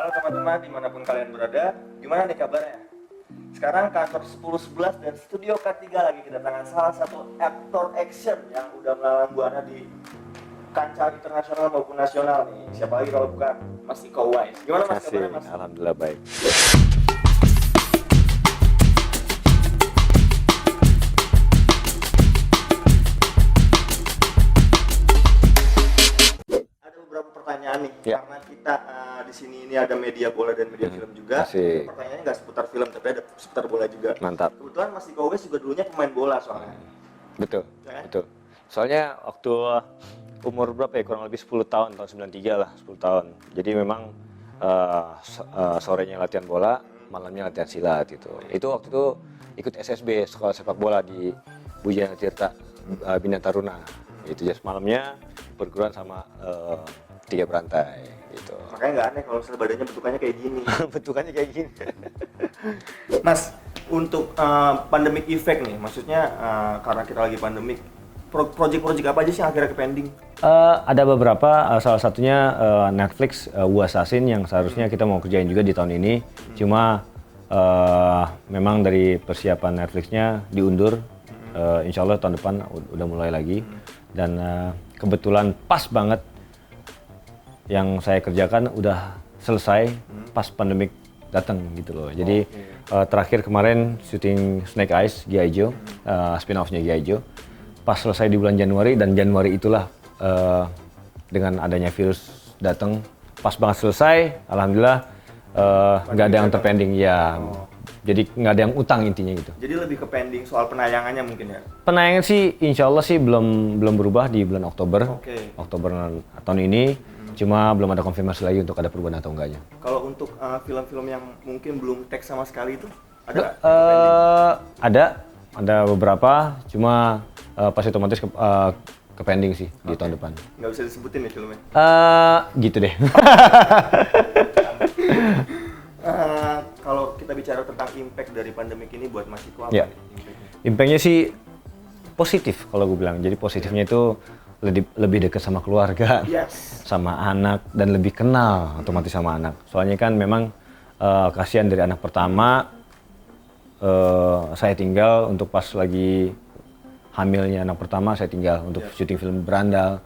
Halo teman-teman, dimanapun kalian berada, gimana nih kabarnya? Sekarang kantor 1011 dan studio K3 lagi kedatangan salah satu aktor action yang udah melalang buana di kancah internasional maupun nasional nih. Siapa lagi kalau bukan Mas Iko Uwais. Gimana Mas kabarnya Mas? Alhamdulillah baik. Ada beberapa pertanyaan nih, Ya. karena kita di sini ini ada media bola dan media film juga. Asik. Pertanyaannya nggak seputar film, tapi ada seputar bola juga. Mantap. Kebetulan Mas Iko Uwais juga dulunya pemain bola soalnya. Betul. Ya kan? Betul. Soalnya waktu umur berapa ya, kurang lebih 10 tahun, tahun 93 lah, 10 tahun. Jadi memang sorenya latihan bola, malamnya latihan silat gitu. Itu waktu itu ikut SSB, sekolah sepak bola di Bujana Tirta Bina Taruna. Itu just malamnya perguruan sama tiga berantai gitu. Makanya nggak aneh kalau misalnya badannya bentukannya kayak gini. Bentukannya kayak gini. Mas, untuk pandemic effect nih, maksudnya karena kita lagi pandemic, project-project apa aja sih yang akhirnya ke pending? Ada beberapa, salah satunya Netflix Wu Assassin yang seharusnya kita mau kerjain juga di tahun ini. Cuma memang dari persiapan Netflixnya diundur. Insya Allah tahun depan udah mulai lagi. Dan kebetulan pas banget yang saya kerjakan udah selesai pas pandemik datang gitu loh. Jadi terakhir kemarin syuting Snake Eyes G.I. Joe, spin-off-nya G.I. Joe. Pas selesai di bulan Januari, dan Januari itulah dengan adanya virus datang, pas banget selesai, alhamdulillah nggak ada yang terpending ya. Jadi nggak ada yang utang intinya gitu. Jadi lebih ke pending soal penayangannya mungkin ya? Penayangan sih insya Allah sih belum berubah di bulan Oktober. Oke. Oktober tahun ini. Cuma belum ada konfirmasi lagi untuk ada perubahan atau enggaknya. Kalau untuk film-film yang mungkin belum tag sama sekali itu, ada nggak? Ada beberapa, cuma pasti otomatis ke pending sih di tahun depan. Nggak bisa disebutin ya filmnya? Gitu deh. Kalau kita bicara tentang impact dari pandemik ini buat Mas Iko apa Ya. nih impact-nya? Impactnya sih positif kalau gue bilang. Jadi positifnya itu lebih dekat sama keluarga, Yes. sama anak, dan lebih kenal otomatis sama anak. Soalnya kan memang kasihan dari anak pertama, saya tinggal untuk pas lagi hamilnya anak pertama, saya tinggal untuk syuting film Berandal,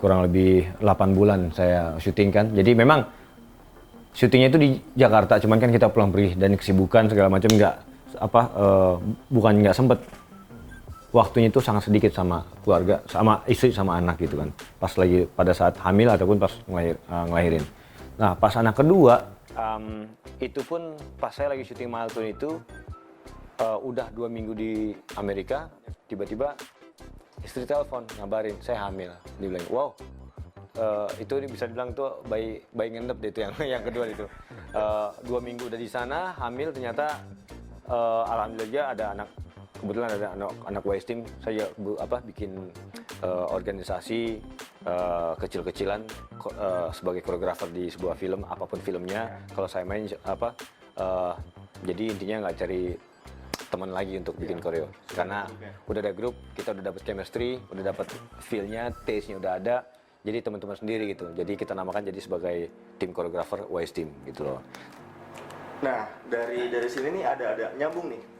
kurang lebih 8 bulan saya syuting kan. Jadi memang syutingnya itu di Jakarta, cuman kan kita pulang pergi dan kesibukan segala macam bukan nggak sempet. Waktunya itu sangat sedikit sama keluarga, sama istri, sama anak gitu kan. Pas lagi pada saat hamil ataupun pas ngelahirin. Nah pas anak kedua, itu pun pas saya lagi syuting Milestone itu, udah 2 minggu di Amerika, tiba-tiba istri telepon ngabarin saya hamil. Dia bilang, wow, itu bisa dibilang tuh bayi ngendep deh itu yang kedua itu. 2 minggu udah di sana, hamil, ternyata alhamdulillah ada anak. Kebetulan ada anak Wise Team, saya bikin organisasi kecil-kecilan sebagai koreografer di sebuah film, apapun filmnya. Kalau saya main jadi intinya nggak cari teman lagi untuk bikin koreo, karena udah ada grup, kita udah dapet chemistry, udah dapet feel-nya, taste-nya udah ada. Jadi teman-teman sendiri gitu. Jadi kita namakan jadi sebagai tim koreografer Wise Team gitu loh. Nah, dari sini nih ada nyambung nih.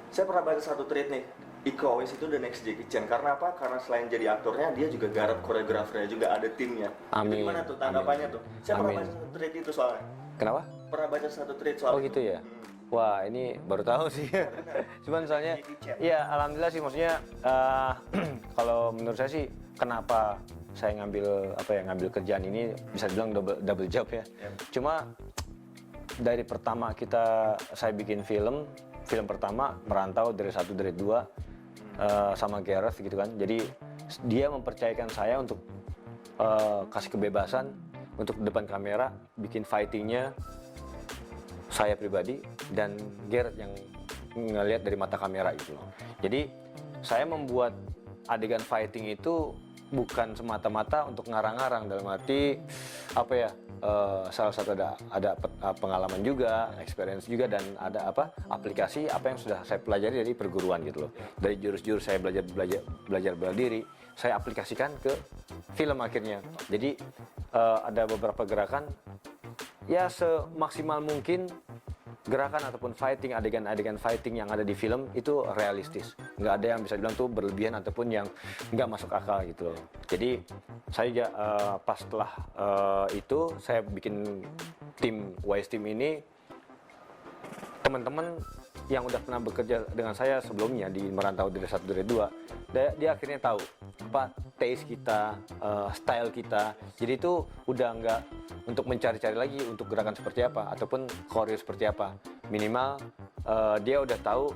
Saya pernah baca satu tweet nih, Iko Uwais itu the next Jackie Chan. Karena apa? Karena selain jadi aktornya, dia juga garap koreografernya, juga ada timnya. Amin. Itu gimana tuh tanggapannya tuh? Saya pernah Amin. baca satu tweet itu soalnya. Kenapa? Pernah baca satu tweet soal Oh gitu ya? Wah ini baru tahu sih. Cuman soalnya, ya alhamdulillah sih, maksudnya kalau menurut saya sih, kenapa saya ngambil kerjaan ini, bisa dibilang double job ya. Cuma dari pertama saya bikin film pertama Merantau dari 1 dari 2 sama Gareth gitu kan. Jadi dia mempercayakan saya untuk kasih kebebasan untuk depan kamera, bikin fightingnya saya pribadi dan Gareth yang ngelihat dari mata kamera itu loh. Jadi saya membuat adegan fighting itu bukan semata-mata untuk ngarang-ngarang, dalam arti salah satu ada pengalaman juga, experience juga, dan ada aplikasi yang sudah saya pelajari dari perguruan gitu loh. Dari jurus-jurus saya belajar bela diri, saya aplikasikan ke film akhirnya. Jadi ada beberapa gerakan ya semaksimal mungkin gerakan ataupun fighting, adegan-adegan fighting yang ada di film itu realistis. Nggak ada yang bisa bilang tuh berlebihan ataupun yang nggak masuk akal gitu loh. Jadi saya pas setelah itu saya bikin tim Wise Team ini, teman-teman yang udah pernah bekerja dengan saya sebelumnya di Merantau dari 1 dari 2, dia akhirnya tahu apa taste kita, style kita. Jadi itu udah nggak untuk mencari-cari lagi untuk gerakan seperti apa ataupun koreo seperti apa. Minimal dia udah tahu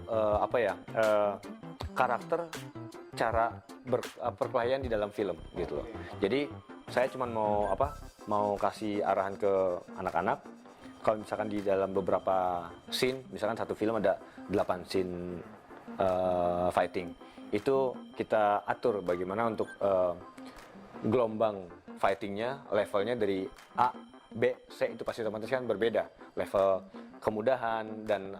karakter, cara perkelahian di dalam film gitu loh. Jadi saya cuma mau kasih arahan ke anak-anak. Kalau misalkan di dalam beberapa scene, misalkan satu film ada 8 scene fighting, itu kita atur bagaimana untuk gelombang fightingnya, levelnya dari A, B, C itu pasti otomatis kan berbeda, level kemudahan dan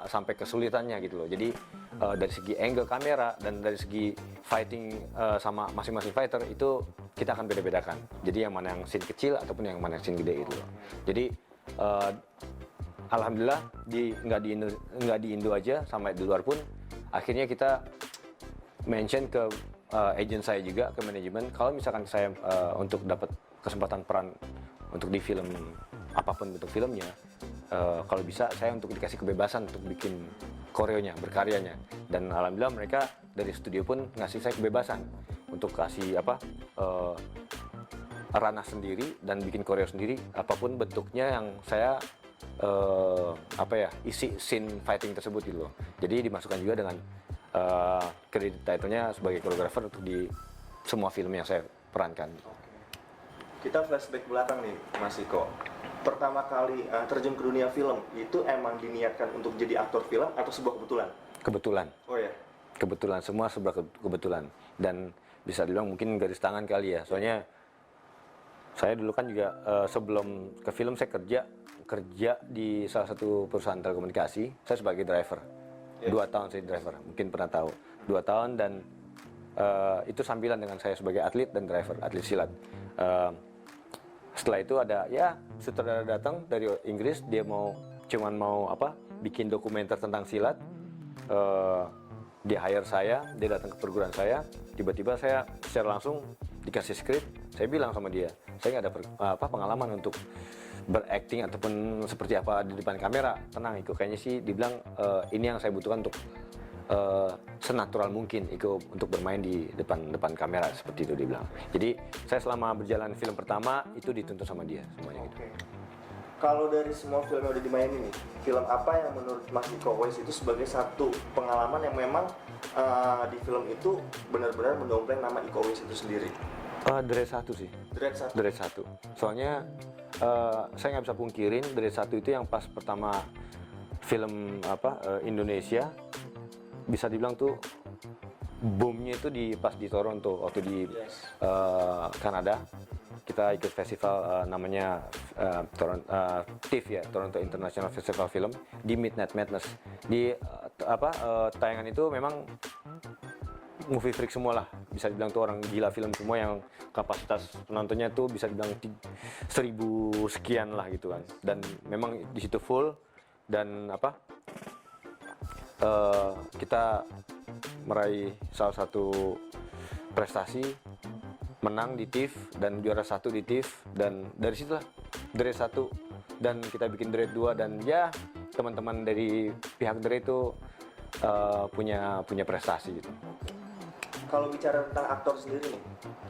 sampai kesulitannya gitu loh. Jadi dari segi angle kamera dan dari segi fighting sama masing-masing fighter itu kita akan beda-bedakan. Jadi yang mana yang scene kecil ataupun yang mana yang scene gede gitu loh. Jadi alhamdulillah nggak di Indo aja, sampai di luar pun akhirnya kita mention ke agent saya juga, ke manajemen, kalau misalkan saya untuk dapat kesempatan peran untuk di film apapun bentuk filmnya, kalau bisa saya untuk dikasih kebebasan untuk bikin koreonya, berkaryanya. Dan alhamdulillah mereka dari studio pun ngasih saya kebebasan untuk kasih ranah sendiri dan bikin koreo sendiri apapun bentuknya yang saya isi scene fighting tersebut gitu loh. Jadi dimasukkan juga dengan kredit title-nya sebagai koreografer untuk di semua film yang saya perankan. Kita flashback belakang nih Mas Iko. Pertama kali terjun ke dunia film itu emang diniatkan untuk jadi aktor film atau sebuah kebetulan? Kebetulan. Oh ya. Kebetulan, semua sebuah kebetulan. Dan bisa dibilang mungkin garis tangan kali ya. Soalnya saya dulu kan juga sebelum ke film saya kerja di salah satu perusahaan telekomunikasi. Saya sebagai driver. 2 tahun saya driver, mungkin pernah tahu. 2 tahun dan itu sambilan dengan saya sebagai atlet dan driver, atlet silat. Setelah itu ada sutradara datang dari Inggris, dia cuman mau bikin dokumenter tentang silat. Dia hire saya, dia datang ke perguruan saya, tiba-tiba saya secara langsung dikasih skrip. Saya bilang sama dia, saya nggak ada pengalaman untuk berakting ataupun seperti apa di depan kamera. Tenang Iko, kayaknya sih dibilang ini yang saya butuhkan untuk senatural mungkin Iko untuk bermain di depan kamera, seperti itu dibilang. Jadi saya selama berjalan film pertama itu dituntut sama dia semuanya gitu. Kalau dari semua film yang udah dimainin nih, film apa yang menurut Mas Iko Uwais itu sebagai satu pengalaman yang memang di film itu benar-benar mendompleng nama Iko Uwais itu sendiri? Dread 1 sih. Dread 1. Soalnya saya nggak bisa pungkirin Dread 1 itu yang pas pertama film Indonesia bisa dibilang tuh boomnya itu pas di Toronto waktu di Kanada. Kita ikut festival namanya TIFF ya, Toronto International Festival Film di Midnight Madness. Di tayangan itu memang movie freak semua lah, bisa dibilang tuh orang gila film semua yang kapasitas penontonnya tuh bisa dibilang 1000 sekian lah gitu kan. Dan memang di situ full dan kita meraih salah satu prestasi, menang di TIFF dan juara 1 di TIFF, dan dari situlah Dread 1 dan kita bikin Dread 2 dan ya teman-teman dari pihak Dread itu punya prestasi gitu. Kalau bicara tentang aktor sendiri nih,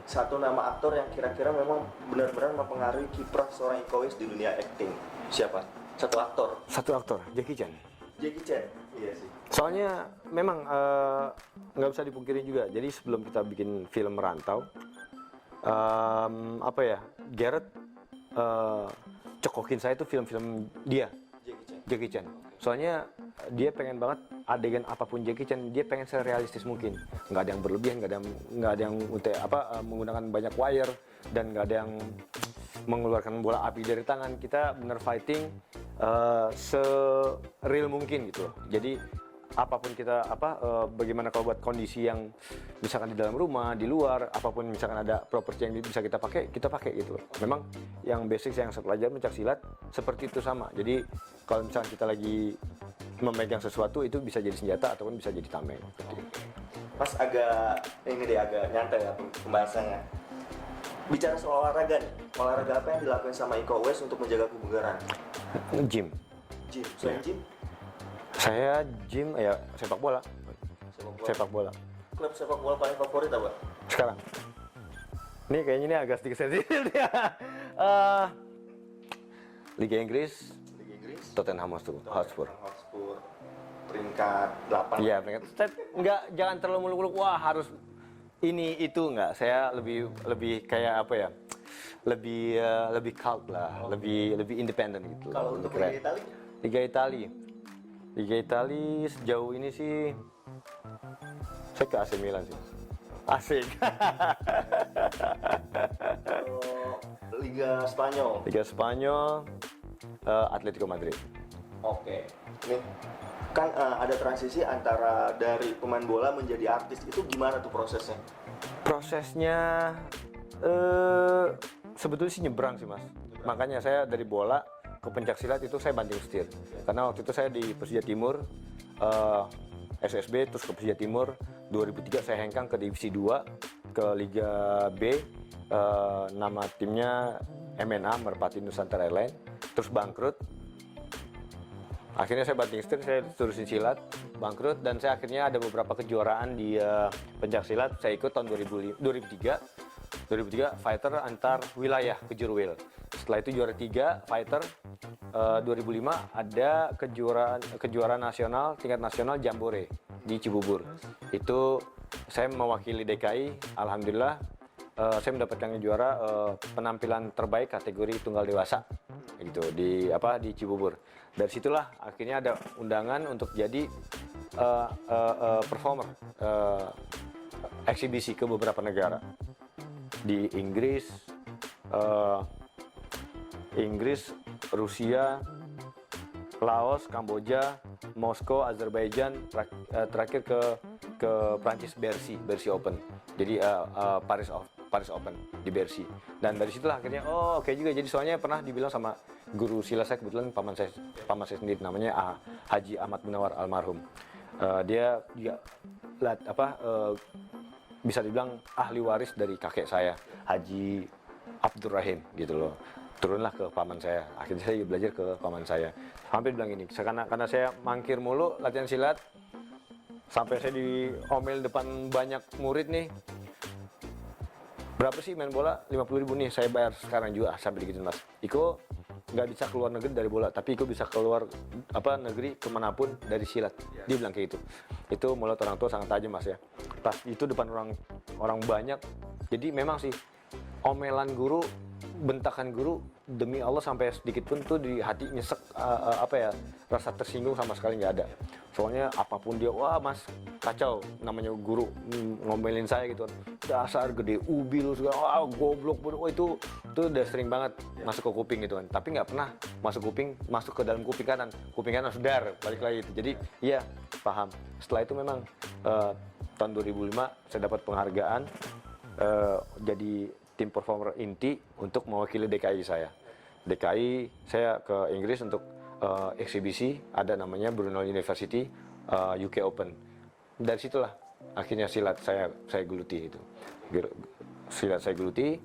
satu nama aktor yang kira-kira memang benar-benar mempengaruhi kiprah seorang Iko Uwais di dunia acting, siapa? Satu aktor, Jackie Chan. Jackie Chan, iya sih. Soalnya memang nggak bisa dipungkiri juga. Jadi sebelum kita bikin film Merantau, Gareth cokokin saya itu film-film dia, Jackie Chan. Soalnya dia pengen banget adegan apapun Jackie Chan, dia pengen serealistis mungkin. Nggak ada yang berlebihan, nggak ada yang menggunakan banyak wire dan nggak ada yang mengeluarkan bola api dari tangan. Kita bener fighting se-real mungkin gitu loh. Jadi apapun kita bagaimana kalau buat kondisi yang misalkan di dalam rumah, di luar, apapun misalkan ada properti yang bisa kita pakai gitu loh. Memang yang basic yang saya pelajari pencak silat seperti itu sama. Jadi kalau misalkan kita lagi memegang sesuatu itu bisa jadi senjata ataupun bisa jadi tameng. Mas agak nyantai ya pembahasannya. Bicara soal olahraga nih, olahraga apa yang dilakukan sama Iko Uwais untuk menjaga kebugaran? Gym. Selain gym? Saya gym ya sepak bola. Sepak bola. Klub sepak bola paling favorit apa? Sekarang. Ini kayaknya ini agak sedikit sensitif ya. Liga Inggris. Tottenham Hotspur. Peringkat 8. Iya, peringkat. Enggak, jangan terlalu muluk-muluk. Wah, harus ini itu enggak. Saya lebih kayak apa ya? Lebih cult lah, lebih independen gitu. Kalau untuk Liga Italia? Liga Italia sejauh ini sih saya ke AC Milan sih. Asik. Liga Spanyol Atletico Madrid. Oke. Nih kan ada transisi antara dari pemain bola menjadi artis, itu gimana tuh prosesnya? Prosesnya sebetulnya sih nyebrang sih mas. Makanya saya dari bola ke pencak silat itu saya banting setir. Karena waktu itu saya di Persija Timur, SSB, terus ke Persija Timur. 2003 saya hengkang ke Divisi 2, ke Liga B. Nama timnya MNA, Merpati Nusantara Airlines. Terus bangkrut. Akhirnya saya banting setir, saya terusin silat, bangkrut, dan saya akhirnya ada beberapa kejuaraan di pencak silat. Saya ikut tahun 2003 fighter antar wilayah ke Jurwil. Setelah itu juara 3 fighter. 2005 ada kejuaraan nasional, tingkat nasional Jambore di Cibubur. Itu saya mewakili DKI. Alhamdulillah saya mendapatkan juara penampilan terbaik kategori tunggal dewasa gitu di Cibubur. Dari situlah akhirnya ada undangan untuk jadi performer eksibisi ke beberapa negara di Inggris, Rusia, Laos, Kamboja, Moskow, Azerbaijan, terakhir ke Prancis, Bercy Open. Jadi Paris Open di Bercy. Dan dari situlah akhirnya oke juga. Jadi soalnya pernah dibilang sama guru silat saya, kebetulan paman saya sendiri, namanya Haji Ahmad Munawar almarhum. Dia bisa dibilang ahli waris dari kakek saya, Haji Abdurrahim gitu loh. Turunlah ke paman saya. Akhirnya saya belajar ke paman saya. Hampir bilang ini, karena saya mangkir mulu latihan silat, sampai saya diomel depan banyak murid nih. Berapa sih main bola? 50.000 nih, saya bayar sekarang juga sampai gitu mas. Iko nggak bisa keluar negeri dari bola, tapi Iko bisa keluar negeri kemanapun dari silat. Dia bilang kayak gitu. Itu mulut orang tua sangat tajam mas ya. Pas itu depan orang banyak. Jadi memang sih omelan guru, bentakan guru, demi Allah sampai sedikit pun tuh di hati nyesek rasa tersinggung sama sekali nggak ada. Soalnya apapun dia, wah mas kacau, namanya guru ngomelin saya gitu, dasar gede ubi lu segala, wah goblok, wah itu udah sering banget masuk ke kuping gitu kan. Tapi nggak pernah masuk ke dalam kuping kanan sudah balik lagi itu. Jadi iya paham. Setelah itu memang tahun 2005 saya dapat penghargaan jadi tim performer inti untuk mewakili DKI saya. DKI saya ke Inggris untuk eksibisi, ada namanya Brunel University UK Open. Dari situlah akhirnya silat saya geluti itu. Silat saya geluti,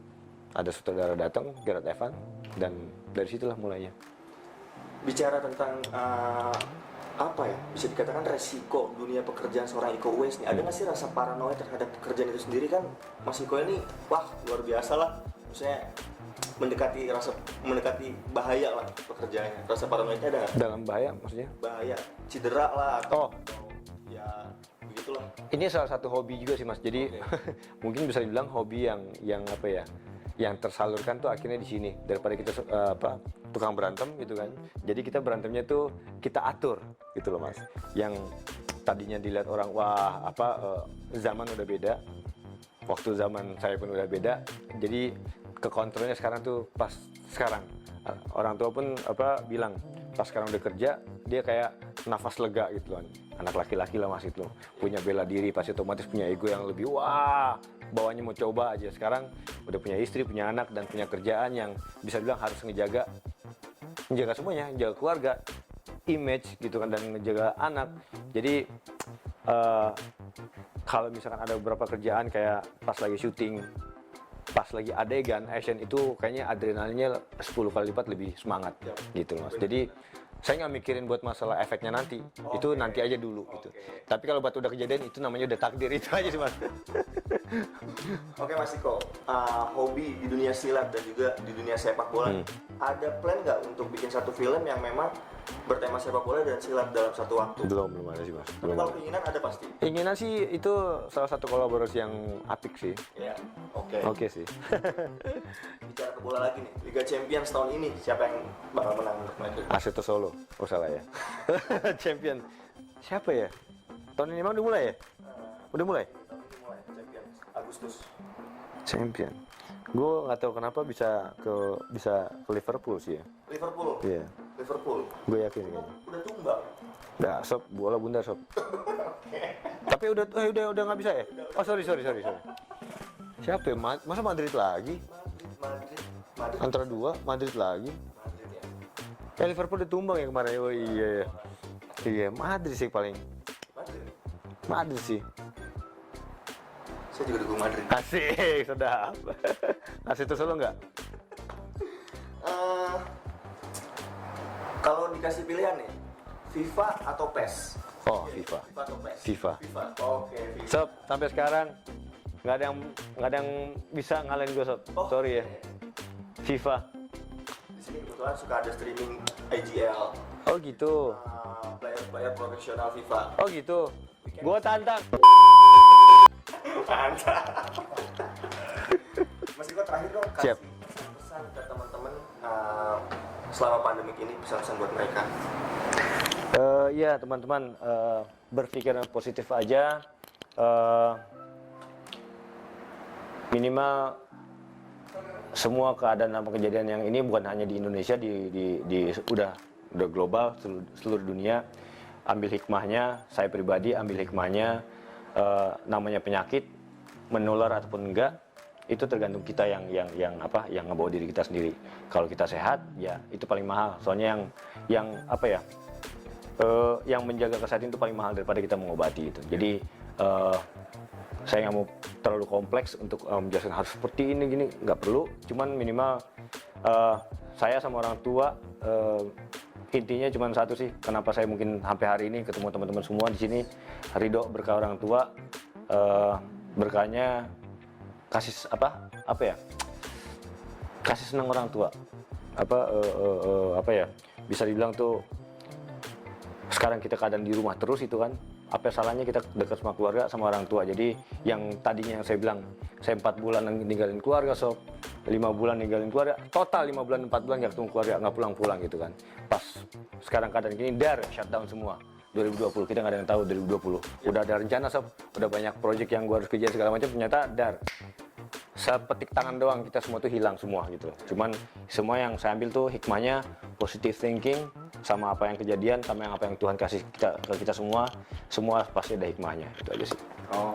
ada sutradara datang, Gerard Evan, dan dari situlah mulainya. Bicara tentang bisa dikatakan resiko dunia pekerjaan seorang Iko Uwais nih, ada nggak sih rasa paranoid terhadap pekerjaan itu sendiri? Kan Mas Iko ini wah luar biasa lah, maksudnya mendekati bahaya lah pekerjaannya. Rasa paranoidnya ada nggak? Dalam bahaya maksudnya? Bahaya, cedera lah atau ya begitulah. Ini salah satu hobi juga sih mas, jadi mungkin bisa dibilang hobi yang tersalurkan tuh akhirnya di sini, daripada kita tukang berantem gitu kan. Jadi kita berantemnya tuh kita atur gitu loh mas. Yang tadinya dilihat orang zaman udah beda, waktu zaman saya pun udah beda. Jadi kekontrolnya sekarang tuh pas sekarang orang tua pun bilang pas sekarang udah kerja dia kayak nafas lega gitu kan. Anak laki-laki lah Mas itu, punya bela diri, pasti otomatis punya ego yang lebih wah, bawahnya mau coba aja. Sekarang udah punya istri, punya anak, dan punya kerjaan yang bisa bilang harus menjaga semuanya, menjaga keluarga, image gitu kan, dan menjaga anak. Jadi kalau misalkan ada beberapa kerjaan kayak pas lagi syuting, pas lagi adegan action, itu kayaknya adrenalinnya 10 kali lipat lebih semangat gitu Mas. Jadi saya nggak mikirin buat masalah efeknya nanti, itu nanti aja dulu gitu. Tapi kalau buat udah kejadian, itu namanya udah takdir, itu aja sih Mas. Oke Mas Iko, hobi di dunia silat dan juga di dunia sepak bola, ada plan nggak untuk bikin satu film yang memang bertema sepak bola dan silat dalam satu waktu? Belum ada sih Mas. Tapi kalau keinginan ada pasti. Keinginan sih itu salah satu kolaborasi yang apik sih. Ya, oke. Oke sih. Bicara ke bola lagi nih, Liga Champions tahun ini siapa yang bakal menang untuk Madrid? Aseto Solo, oh salah ya. Champion. Siapa ya? Tahun ini emang udah mulai ya? Udah mulai? Mulai Champions Agustus. Champion. Gue nggak tahu kenapa bisa ke Liverpool sih ya. Liverpool. Iya. Liverpool. Gue yakin kayaknya. Udah tumbang. Udah, sob, bola bundar sob. Tapi udah nggak bisa ya? Oh sorry. Siapa ya? Masa Madrid lagi? Madrid. Antara dua, Madrid lagi. Madrid ya. Ya Liverpool udah tumbang ya kemarin. Oh iya. Iya, Madrid sih paling. Madrid sih. Saya juga dukung Madrid. Asik, sedap. Asik itu solo nggak? Kalau dikasih pilihan nih, FIFA atau PES? Oh, FIFA. FIFA atau PES? FIFA. Oke, FIFA. Sob, sampai sekarang nggak ada yang bisa ngalahin gue sob. Oh, Sorry ya. FIFA. Di sini kebetulan suka ada streaming IGL. Oh gitu. Player profesional FIFA. Oh gitu. Gue tantang. Mantap. Mas Iko terakhir dong kasih Siap. pesan ke teman-teman selama pandemik ini, pesan-pesan buat mereka. Ya teman-teman, berpikir positif aja. Minimal semua keadaan dan kejadian yang ini bukan hanya di Indonesia, udah global, seluruh dunia. Ambil hikmahnya, saya pribadi ambil hikmahnya. Namanya penyakit menular ataupun enggak, itu tergantung kita yang ngebawa diri kita sendiri. Kalau kita sehat, ya itu paling mahal. Soalnya yang menjaga kesehatan itu paling mahal daripada kita mengobati itu. Jadi saya nggak mau terlalu kompleks untuk menjelaskan harus seperti ini gini, nggak perlu. Cuman minimal saya sama orang tua, intinya cuma satu sih, kenapa saya mungkin sampai hari ini ketemu teman-teman semua di sini, ridho berkah orang tua, berkahnya kasih kasih senang orang tua, bisa dibilang tuh sekarang kita keadaan di rumah terus itu kan, apa salahnya kita dekat sama keluarga, sama orang tua. Jadi yang tadinya yang saya bilang saya 4 bulan ninggalin keluarga, 5 bulan ninggalin keluarga, total 5 bulan 4 bulan nggak ketemu keluarga, nggak pulang gitu kan. Pas sekarang keadaan gini, shutdown semua. 2020 kita nggak ada yang tahu 2020. Udah ada rencana sob, udah banyak proyek yang gua harus kejar segala macam, ternyata sepetik tangan doang kita semua tuh hilang semua gitu. Cuman semua yang saya ambil tuh hikmahnya, positive thinking, sama apa yang kejadian, sama apa yang Tuhan kasih ke kita semua pasti ada hikmahnya. Itu aja sih.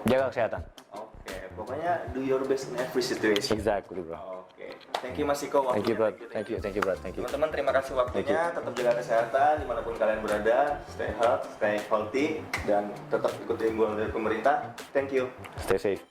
Jaga kesehatan. Oke, pokoknya do your best in every situation. Exactly bro. Oke, thank you Mas Iko. Thank you bro. Thank you bro. Thank you. Teman-teman, terima kasih waktunya. Tetap jaga kesehatan dimanapun kalian berada. Stay healthy, dan tetap ikuti himbauan dari pemerintah. Thank you. Stay safe.